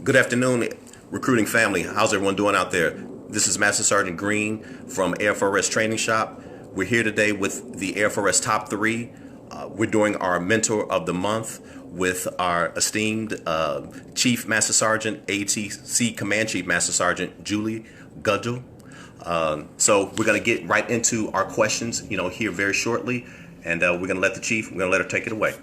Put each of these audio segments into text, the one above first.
Good afternoon, recruiting family. How's everyone doing out there? This is Master Sergeant Green from AFRS Training Shop. We're here today with the AFRS Top 3. We're doing our Mentor of the Month with our esteemed Chief Master Sergeant, AETC Command Chief Master Sergeant Juliet Gudgel. So we're going to get right into our questions, here very shortly, and we're going to let we're going to let her take it away.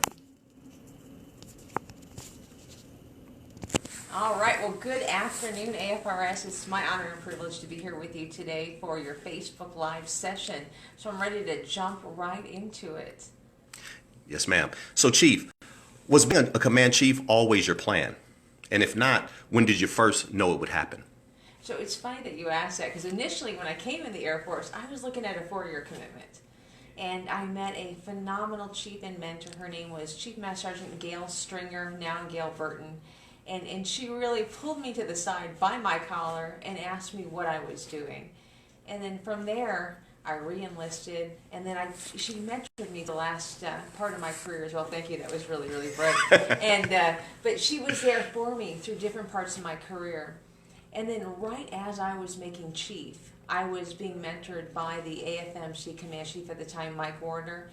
All right, well, good afternoon, AFRS. It's my honor and privilege to be here with you today for your Facebook Live session. So I'm ready to jump right into it. Yes, ma'am. So, Chief, was being a command chief always your plan? And if not, when did you first know it would happen? So it's funny that you asked that, because initially when I came in the Air Force, I was looking at a 4-year commitment. And I met a phenomenal chief and mentor. Her name was Chief Master Sergeant Gail Stringer, now Gail Burton. And she really pulled me to the side by my collar and asked me what I was doing. And then from there, I re-enlisted, and then she mentored me the last part of my career as well. Thank you, that was really, really bright. But she was there for me through different parts of my career. And then right as I was making chief, I was being mentored by the AFMC command chief at the time, Mike Warner.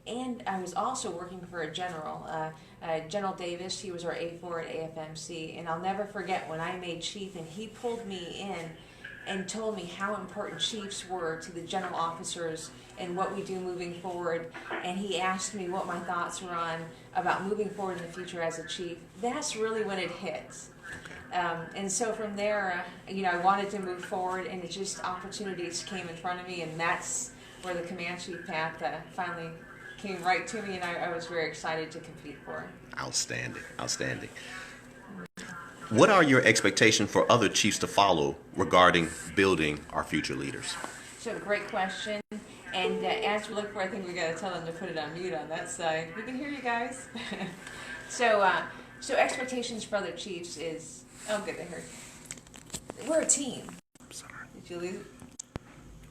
And I was also working for a general, General Davis. He was our A4 at AFMC. And I'll never forget when I made chief and he pulled me in and told me how important chiefs were to the general officers and what we do moving forward. And he asked me what my thoughts were about moving forward in the future as a chief. That's really when it hits. And so from there, I wanted to move forward, and it just opportunities came in front of me, and that's where the command chief path finally came right to me, and I was very excited to compete for it. Outstanding, outstanding. What are your expectations for other chiefs to follow regarding building our future leaders? So, great question. And as we look for, I think we got to tell them to put it on mute on that side. We can hear you guys. So expectations for other chiefs is, oh, good, they heard. We're a team. I'm sorry. Did you lose it?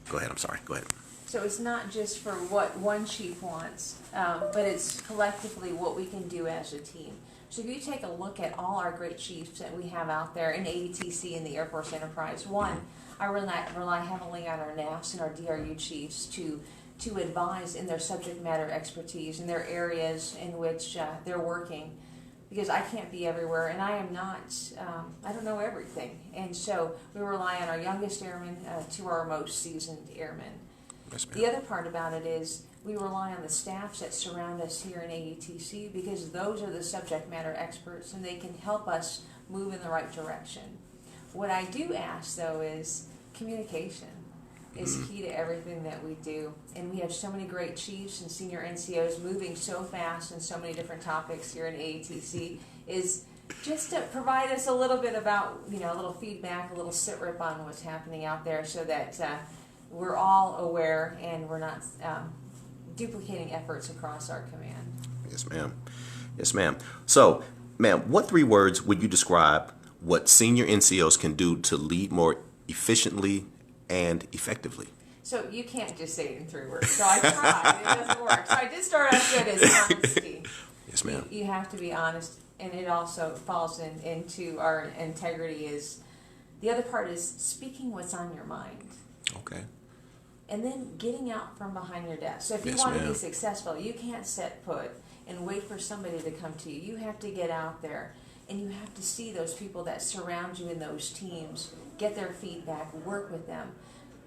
Go ahead, I'm sorry, go ahead. So it's not just for what one chief wants, but it's collectively what we can do as a team. So if you take a look at all our great chiefs that we have out there in AETC and the Air Force Enterprise, one, I rely heavily on our NAFs and our DRU chiefs to advise in their subject matter expertise in their areas in which they're working, because I can't be everywhere and I am not, I don't know everything. And so we rely on our youngest airmen to our most seasoned airmen. Yes, the other part about it is we rely on the staffs that surround us here in AETC, because those are the subject matter experts and they can help us move in the right direction. What I do ask, though, is communication is key to everything that we do. And we have so many great chiefs and senior NCOs moving so fast in so many different topics here in AETC, is just to provide us a little bit about, a little feedback, a little sit-rep on what's happening out there, so that we're all aware and we're not duplicating efforts across our command. Yes, ma'am. Yes, ma'am. So, ma'am, what 3 words would you describe what senior NCOs can do to lead more efficiently and effectively? So you can't just say it in 3 words. So I tried. It doesn't work. So I did start off good as honesty. Yes, ma'am. You have to be honest, and it also falls into our integrity. Is the other part is speaking what's on your mind. Okay. And then getting out from behind your desk. So if you Yes, want to ma'am. be successful, you can't sit put and wait for somebody to come to you. You have to get out there, and you have to see those people that surround you in those teams, get their feedback, work with them.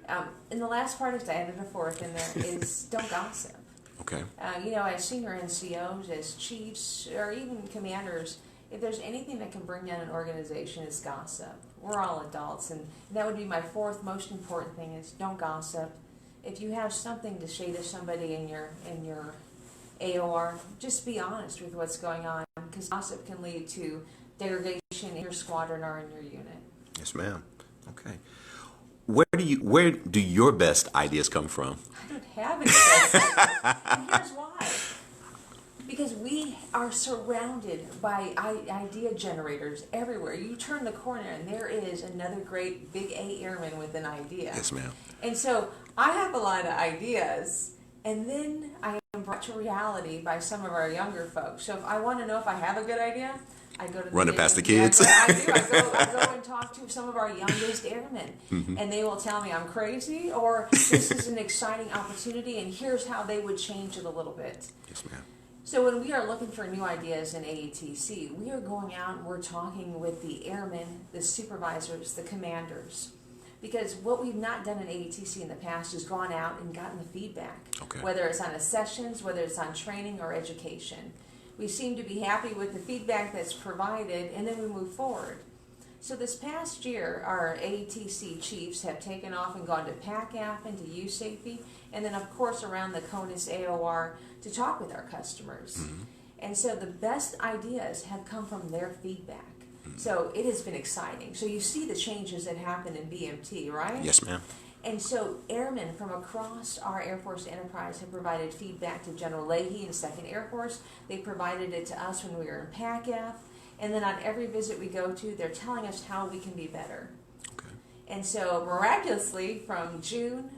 And the last part is, I added a 4th in there, is don't gossip. Okay. As senior NCOs, as chiefs, or even commanders, if there's anything that can bring down an organization, it's gossip. We're all adults, and that would be my 4th most important thing, is don't gossip. If you have something to say to somebody in your AOR, just be honest with what's going on, because gossip can lead to degradation in your squadron or in your unit. Yes, ma'am. Okay. Where do your best ideas come from? I don't have any best ideas. And here's why. Because we are surrounded by idea generators everywhere. You turn the corner and there is another great big A airman with an idea. Yes, ma'am. And so I have a lot of ideas, and then I am brought to reality by some of our younger folks. So if I want to know if I have a good idea, I go to running past the meeting. kids. Yeah, I do. I go and talk to some of our youngest airmen, and they will tell me I'm crazy, or this is an exciting opportunity, and here's how they would change it a little bit. Yes, ma'am. So when we are looking for new ideas in AETC, we are going out and we're talking with the airmen, the supervisors, the commanders. Because what we've not done in AETC in the past is gone out and gotten the feedback, Okay. whether it's on sessions, whether it's on training or education. We seem to be happy with the feedback that's provided, and then we move forward. So this past year, our AETC chiefs have taken off and gone to PACAF and to USAFE, and then of course around the CONUS AOR to talk with our customers. And so the best ideas have come from their feedback. So it has been exciting. So you see the changes that happen in BMT, right? Yes, ma'am. And so airmen from across our Air Force enterprise have provided feedback to General Leahy in 2nd Air Force. They provided it to us when we were in PACAF. And then on every visit we go to, they're telling us how we can be better. Okay. And so miraculously, from June,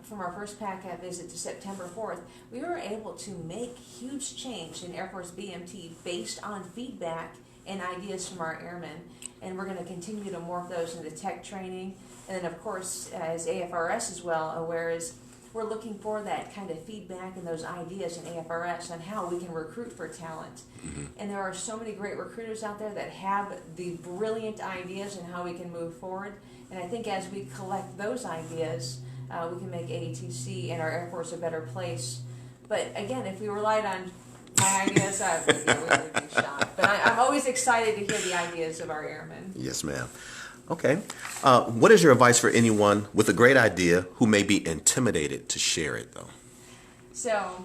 from our first PACAF visit to September 4th, we were able to make huge change in Air Force BMT based on feedback and ideas from our airmen. And we're going to continue to morph those into tech training. And then, of course, as AFRS as well, aware is we're looking for that kind of feedback and those ideas in AFRS on how we can recruit for talent. And there are so many great recruiters out there that have the brilliant ideas and how we can move forward. And I think as we collect those ideas, we can make AETC and our Air Force a better place. But again, if we relied on my ideas, we would be shot. But I'm always excited to hear the ideas of our airmen. Yes, ma'am. Okay. What is your advice for anyone with a great idea who may be intimidated to share it, though? So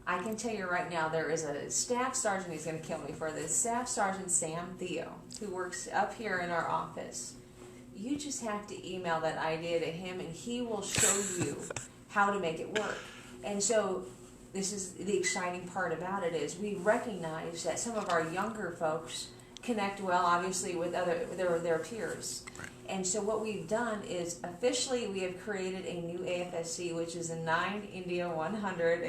I can tell you right now, there is a staff sergeant, he's going to kill me for this, Staff Sergeant Sam Theo, who works up here in our office. You just have to email that idea to him, and he will show you how to make it work. And so this is the exciting part about it, is we recognize that some of our younger folks connect well, obviously, with their peers. Right. And so what we've done is officially we have created a new AFSC, which is a 9 India 100,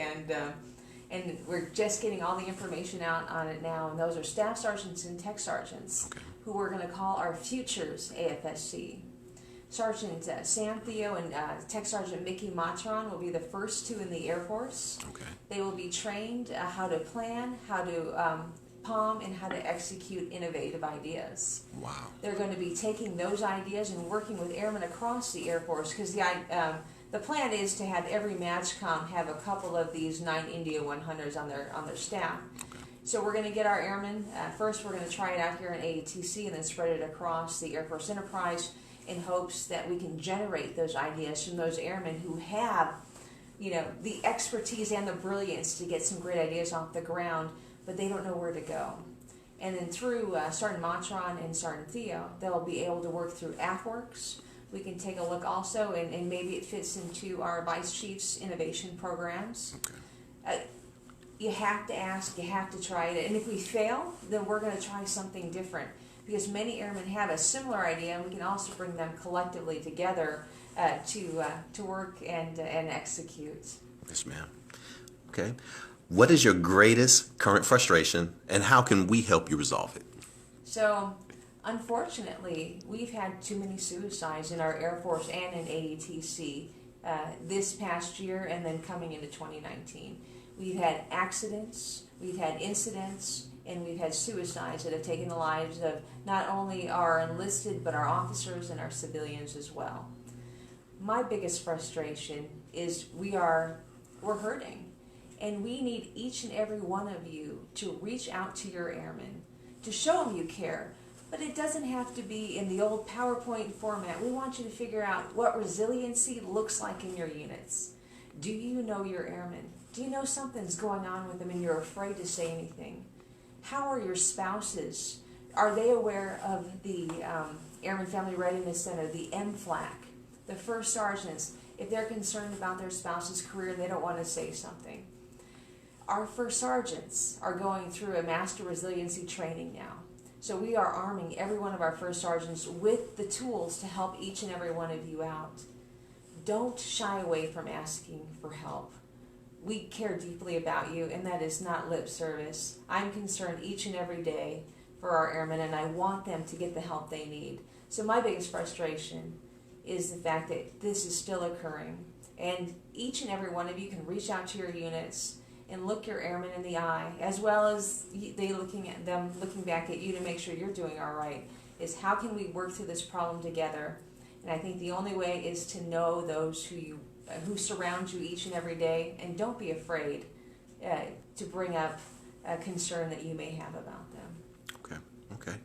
and we're just getting all the information out on it now. And those are staff sergeants and tech sergeants, Okay. who we're going to call our futures AFSC. Sergeant Sam Theo and Tech Sergeant Mickey Matron will be the first two in the Air Force. Okay. They will be trained how to plan, how to palm, and how to execute innovative ideas. Wow. They're going to be taking those ideas and working with airmen across the Air Force, because the plan is to have every MAGCOM have a couple of these 9 India 100s on their staff. Okay. So we're going to get our airmen, first we're going to try it out here in AETC and then spread it across the Air Force enterprise in hopes that we can generate those ideas from those airmen who have, the expertise and the brilliance to get some great ideas off the ground, but they don't know where to go. And then through Sergeant Matron and Sergeant Theo, they'll be able to work through AFWorks. We can take a look also, and maybe it fits into our Vice Chiefs innovation programs. Okay. You have to ask, you have to try it, and if we fail, then we're going to try something different, because many airmen have a similar idea, and we can also bring them collectively together to work and execute. Yes, ma'am. Okay. What is your greatest current frustration, and how can we help you resolve it? So, unfortunately, we've had too many suicides in our Air Force and in AETC this past year, and then coming into 2019. We've had accidents, we've had incidents, and we've had suicides that have taken the lives of not only our enlisted, but our officers and our civilians as well. My biggest frustration is we're hurting, and we need each and every one of you to reach out to your airmen, to show them you care. But it doesn't have to be in the old PowerPoint format. We want you to figure out what resiliency looks like in your units. Do you know your airmen? Do you know something's going on with them and you're afraid to say anything? How are your spouses? Are they aware of the Airman Family Readiness Center, the MFLAC, the first sergeants? If they're concerned about their spouse's career, they don't want to say something. Our first sergeants are going through a master resiliency training now. So we are arming every one of our first sergeants with the tools to help each and every one of you out. Don't shy away from asking for help. We care deeply about you, and that is not lip service. I'm concerned each and every day for for our airmen, and I want them to get the help they need. So my biggest frustration is the fact that this is still occurring, and each and every one of you can reach out to your units and look your airmen in the eye, as well as they looking back at you to make sure you're doing all right, is how can we work through this problem together? And I think the only way is to know those who surround you each and every day, and don't be afraid to bring up a concern that you may have about them. Okay.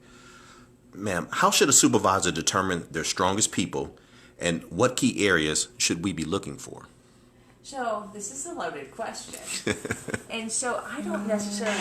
Ma'am, how should a supervisor determine their strongest people, and what key areas should we be looking for? So this is a loaded question. And so I don't necessarily...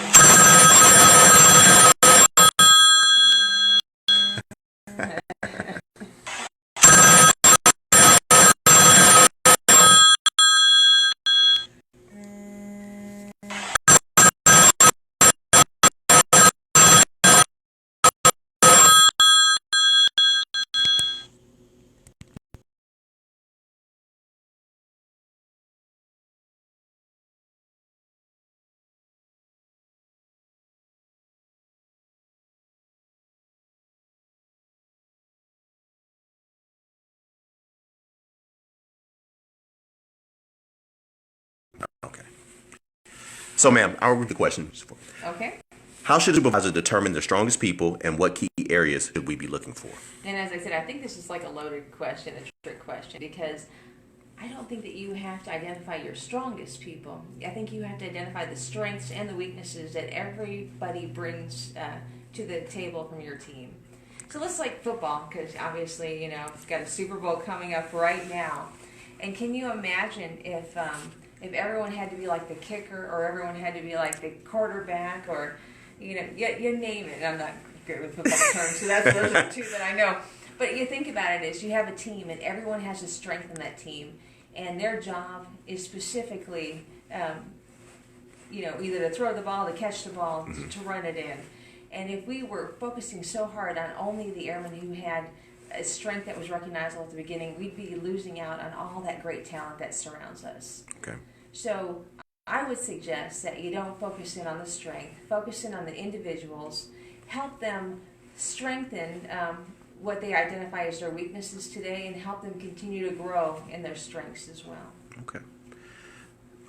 Okay. So, ma'am, I'll read the question. Okay. How should a supervisor determine their strongest people, and what key areas should we be looking for? And as I said, I think this is like a loaded question, a trick question, because I don't think that you have to identify your strongest people. I think you have to identify the strengths and the weaknesses that everybody brings to the table from your team. So let's like football, because obviously, it's got a Super Bowl coming up right now. And can you imagine if everyone had to be like the kicker, or everyone had to be like the quarterback, or you name it. I'm not good with football terms, so those are the two that I know. But you think about it is you have a team, and everyone has a strength in that team, and their job is specifically, either to throw the ball, to catch the ball, to run it in. And if we were focusing so hard on only the airmen who had a strength that was recognizable at the beginning, we'd be losing out on all that great talent that surrounds us. Okay. So I would suggest that you don't focus in on the strength, focus in on the individuals, help them strengthen what they identify as their weaknesses today, and help them continue to grow in their strengths as well. Okay.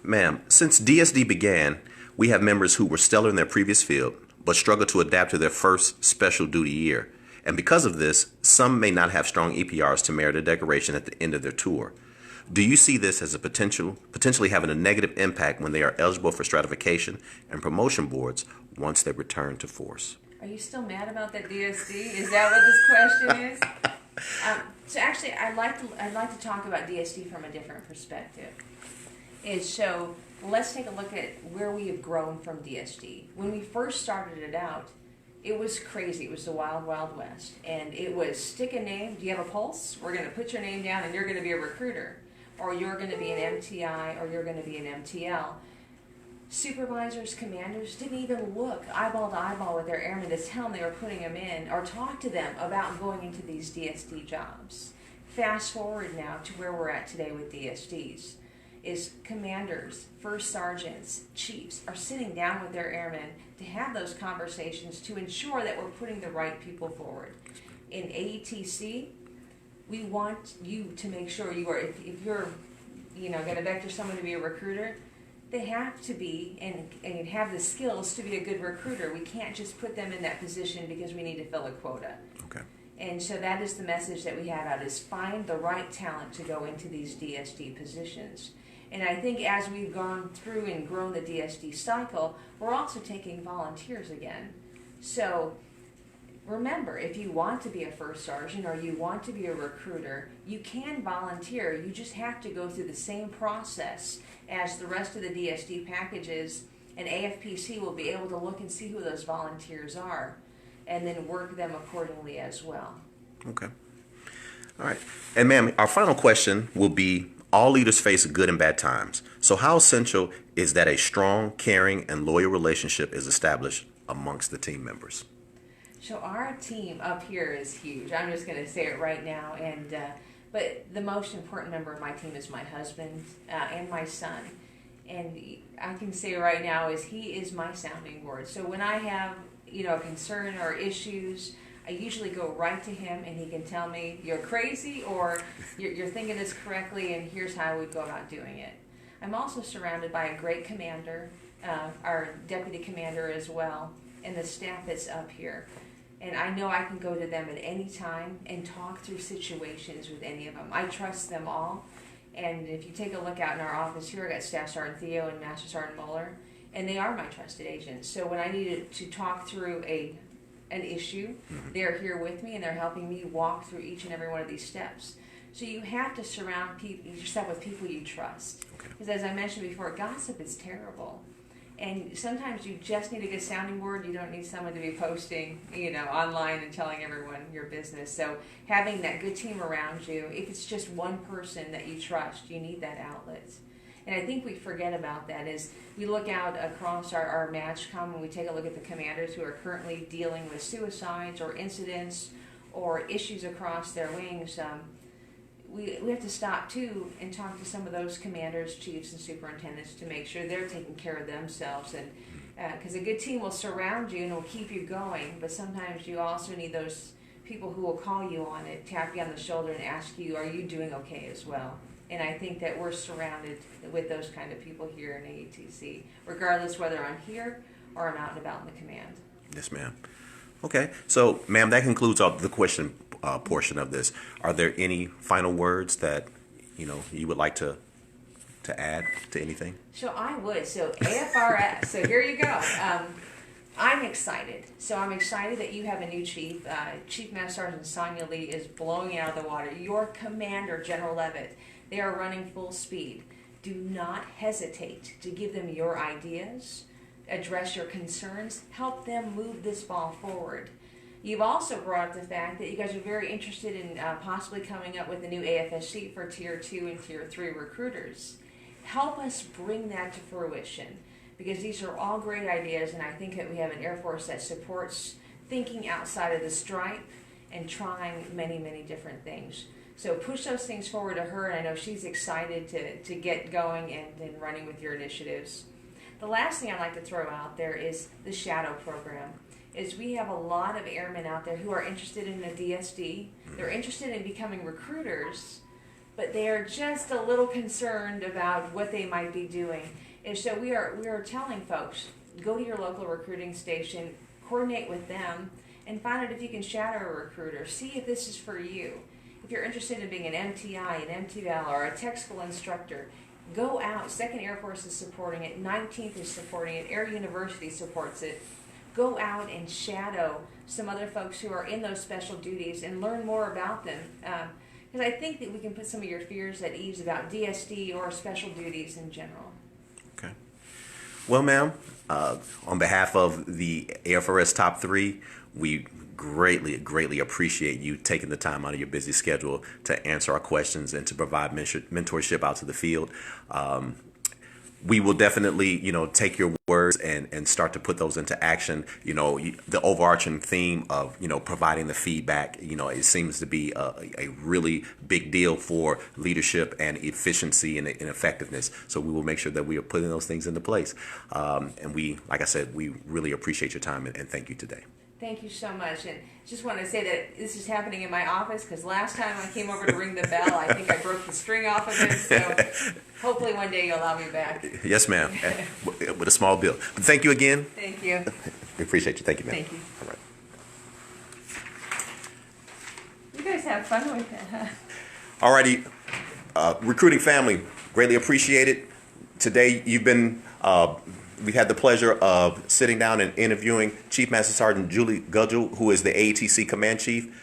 Ma'am, since DSD began, we have members who were stellar in their previous field, but struggled to adapt to their first special duty year. And because of this, some may not have strong EPRs to merit a decoration at the end of their tour. Do you see this as a potentially having a negative impact when they are eligible for stratification and promotion boards once they return to force? Are you still mad about that DSD? Is that what this question is? So actually, I'd like to talk about DSD from a different perspective. So let's take a look at where we have grown from DSD. When we first started it out, it was crazy. It was the wild, wild west. And it was stick a name. Do you have a pulse? We're going to put your name down and you're going to be a recruiter. Or you're going to be an MTI, or you're going to be an MTL. Supervisors, commanders didn't even look eyeball to eyeball with their airmen to tell them they were putting them in, or talk to them about going into these DSD jobs. Fast forward now to where we're at today with DSDs. Is commanders, first sergeants, chiefs are sitting down with their airmen to have those conversations to ensure that we're putting the right people forward. In AETC, we want you to make sure you are, if you're going to vector someone to be a recruiter, they have to be and have the skills to be a good recruiter. We can't just put them in that position because we need to fill a quota. Okay. And so that is the message that we have out, is find the right talent to go into these DSD positions. And I think as we've gone through and grown the DSD cycle, we're also taking volunteers again. So remember, if you want to be a first sergeant or you want to be a recruiter, you can volunteer. You just have to go through the same process as the rest of the DSD packages, and AFPC will be able to look and see who those volunteers are and then work them accordingly as well. Okay. All right. And ma'am, our final question will be, all leaders face good and bad times. So how essential is that a strong, caring, and loyal relationship is established amongst the team members? So our team up here is huge. I'm just going to say it right now. But the most important member of my team is my husband and my son. And I can say right now is he is my sounding board. So when I have a concern or issues, I usually go right to him and he can tell me, you're crazy, or you're thinking this correctly, and here's how we'd go about doing it. I'm also surrounded by a great commander, our deputy commander as well, and the staff that's up here. And I know I can go to them at any time and talk through situations with any of them. I trust them all. And if you take a look out in our office here, I got Staff Sergeant Theo and Master Sergeant Mueller, and they are my trusted agents. So when I needed to talk through an issue, they're here with me and they're helping me walk through each and every one of these steps. So you have to surround yourself with people you trust. Because as I mentioned before, gossip is terrible. And sometimes you just need a good sounding board. You don't need someone to be posting, online and telling everyone your business. So having that good team around you, if it's just one person that you trust, you need that outlet. And I think we forget about that as we look out across our MAGCOM and we take a look at the commanders who are currently dealing with suicides or incidents or issues across their wings. We have to stop too and talk to some of those commanders, chiefs, and superintendents to make sure they're taking care of themselves. And because a good team will surround you and will keep you going, but sometimes you also need those people who will call you on it, tap you on the shoulder, and ask you, "Are you doing okay as well?" And I think that we're surrounded with those kind of people here in AETC, regardless whether I'm here or I'm out and about in the command. Yes, ma'am. Okay, so, ma'am, that concludes the question portion of this. Are there any final words that you would like to add to anything? So I would. So AFRS. So here you go. I'm excited. So I'm excited that you have a new chief. Chief Master Sergeant Sonia Lee is blowing out of the water. Your commander, General Levitt, they are running full speed. Do not hesitate to give them your ideas, address your concerns, help them move this ball forward. You've also brought up the fact that you guys are very interested in possibly coming up with a new AFSC for Tier 2 and Tier 3 recruiters. Help us bring that to fruition, because these are all great ideas, and I think that we have an Air Force that supports thinking outside of the stripe and trying many, many different things. So push those things forward to her, and I know she's excited to get going and running with your initiatives. The last thing I'd like to throw out there is the shadow program. Is we have a lot of airmen out there who are interested in a DSD. They're interested in becoming recruiters, but they are just a little concerned about what they might be doing. And so we are telling folks, go to your local recruiting station, coordinate with them, and find out if you can shadow a recruiter. See if this is for you. If you're interested in being an MTI, an MTVAL, or a tech school instructor, go out. 2nd Air Force is supporting it. 19th is supporting it. Air University supports it. Go out and shadow some other folks who are in those special duties and learn more about them. Because I think that we can put some of your fears at ease about DSD or special duties in general. Okay. Well, ma'am, on behalf of the AFRS Top 3, we greatly appreciate you taking the time out of your busy schedule to answer our questions and to provide mentorship out to the field. We will definitely, take your words and start to put those into action. The overarching theme of, providing the feedback, it seems to be a really big deal for leadership and efficiency and effectiveness. So we will make sure that we are putting those things into place. And we, like I said, we really appreciate your time and thank you today. Thank you so much. And just want to say that this is happening in my office because last time I came over to ring the bell, I think I broke the string off of it. So hopefully one day you'll allow me back. Yes, ma'am. With a small bill. But thank you again. Thank you. We appreciate you. Thank you, ma'am. Thank you. All right. You guys have fun with it. All righty. Recruiting family, greatly appreciate it. Today you've been... We've had the pleasure of sitting down and interviewing Chief Master Sergeant Juliet Gudgel, who is the AETC Command Chief.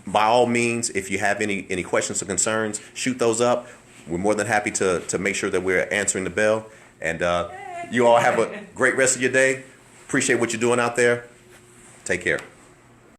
By all means, if you have any questions or concerns, shoot those up. We're more than happy to make sure that we're answering the bell. And you all have a great rest of your day. Appreciate what you're doing out there. Take care.